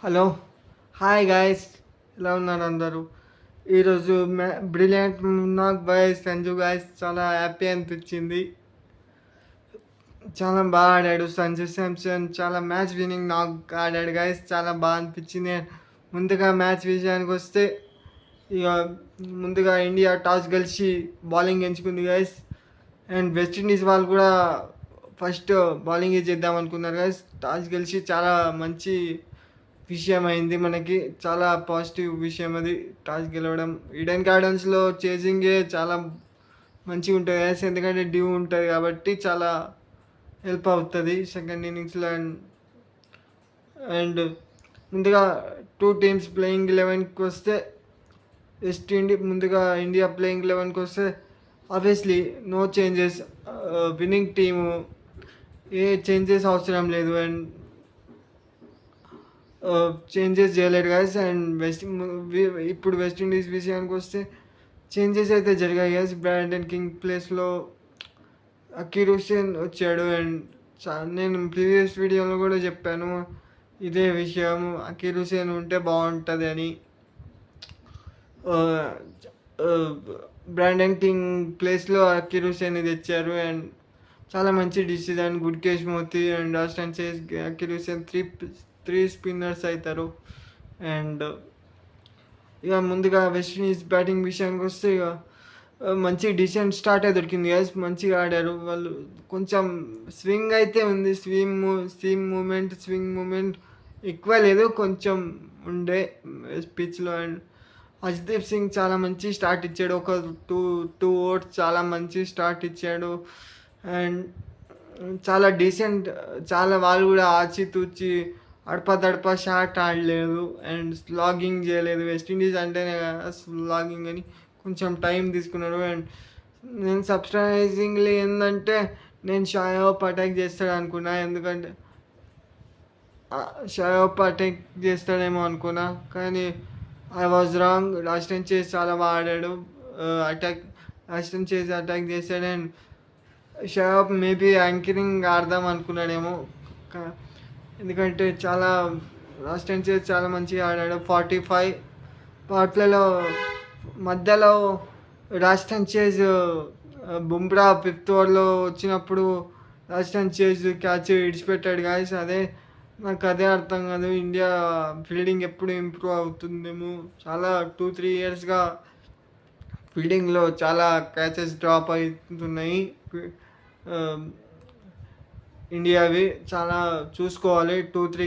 Hello. Hi guys. ఎలా ఉన్నారు అందరూ? ఈరోజు బ్రిలియంట్ నాక్ బై సంజు గాయ్స్ చాలా హ్యాపీ అనిపించింది. చాలా బాగా ఆడాడు సంజు శాంసన్. చాలా మ్యాచ్ విన్నింగ్ నాక్ ఆడాడు గాయ్స్. చాలా బాగా అనిపించింది. ముందుగా మ్యాచ్ విషయానికి వస్తే ఇక ముందుగా ఇండియా టాస్ గెలిచి బౌలింగ్ ఎంచుకుంది గాయ్స్. అండ్ వెస్టిండీస్ వాళ్ళు కూడా ఫస్ట్ బౌలింగ్ చేద్దాం అనుకున్నారు గాయ్స్. టాస్ గెలిచి చాలా మంచి విషయం అయింది మనకి. చాలా పాజిటివ్ విషయం అది టాస్ గెలవడం. ఈడెన్ గార్డెన్స్లో చేసింగే చాలా మంచిగా ఉంటుంది గాయ్స్. ఎందుకంటే డ్యూ ఉంటుంది కాబట్టి చాలా హెల్ప్ అవుతుంది సెకండ్ ఇన్నింగ్స్లో. అండ్ ముందుగా టూ టీమ్స్ ప్లేయింగ్ 11కి వస్తే ముందుగా ఇండియా ప్లేయింగ్ 11కి వస్తే obviously no changes. Winning team ఏ చేంజెస్ అవసరం లేదు. అండ్ చేంజెస్ చేయలేడు గాయస్. అండ్ ఇప్పుడు వెస్టిండీస్ విషయానికి వస్తే చేంజెస్ అయితే జరిగాయి గాయస్. బ్రాండన్ కింగ్ ప్లేస్లో అకీర్ హుసేన్ వచ్చాడు. అండ్ నేను ప్రీవియస్ వీడియోలో కూడా చెప్పాను ఇదే విషయం, అకీర్ హుసేన్ ఉంటే బాగుంటుంది అని. బ్రాండన్ కింగ్ ప్లేస్లో అకీర్ హుసేన్ తెచ్చారు. అండ్ చాలా మంచి డిసిజన్. గుడ్కేష్ మోతి అండ్ ఆస్టన్ చేస్, అకీర్ హుసేన్ త్రీ స్పిన్నర్స్ అవుతారు. అండ్ ఇక ముందుగా వెస్టిండీస్ బ్యాటింగ్ విషయానికి వస్తే ఇక మంచి డిసెంట్ స్టార్ట్ అయితే దొరికింది గైస్. మంచిగా ఆడారు వాళ్ళు. కొంచెం స్వింగ్ అయితే ఉంది. స్వింగ్ మూమెంట్ ఎక్కువ లేదు, కొంచెం ఉండే పిచ్లో. అండ్ హర్షదీప్ సింగ్ చాలా మంచి స్టార్ట్ ఇచ్చాడు. ఒక టూ ఓవర్స్ చాలా మంచి స్టార్ట్ ఇచ్చాడు. అండ్ చాలా డీసెంట్. చాలా వాళ్ళు కూడా ఆచితూచి అడపదడప షాట్ ఆడలేదు. అండ్ స్లాగింగ్ చేయలేదు. వెస్టిండీస్ అంటేనే స్లాగింగ్ అని కొంచెం టైం తీసుకున్నారు. అండ్ నేను సర్ప్రైజింగ్లీ ఏంటంటే నేను షాయ్ అటాక్ చేస్తాడు అనుకున్నా. ఎందుకంటే షాయ్ అటాక్ చేస్తాడేమో అనుకున్నా, కానీ ఐ వాజ్ రాంగ్. లాస్టన్ చేసి చాలా బాగా ఆడాడు. లాస్టన్ చేసి అటాక్ చేశాడు. అండ్ షాయ్ మేబీ యాంకరింగ్ ఆడదాం అనుకున్నాడేమో, ఎందుకంటే చాలా లాస్టన్ చేసి చాలా మంచిగా ఆడాడు. 45 పవర్ ప్లేలో మధ్యలో రాజస్థాన్ చేజ్ బుమ్రా 5th ఓవర్లో వచ్చినప్పుడు రాజస్థాన్ చేజ్ క్యాచ్ ఇడిచిపెట్టాడు గాయస్. నాకు అదే అర్థం కాదు. ఇండియా ఫీల్డింగ్ ఎప్పుడు ఇంప్రూవ్ అవుతుందేమో. చాలా 2-3 ఇయర్స్గా ఫీల్డింగ్లో చాలా క్యాచెస్ డ్రాప్ అవుతున్నాయి ఇండియావి. చాలా చూసుకోవాలి. 2-3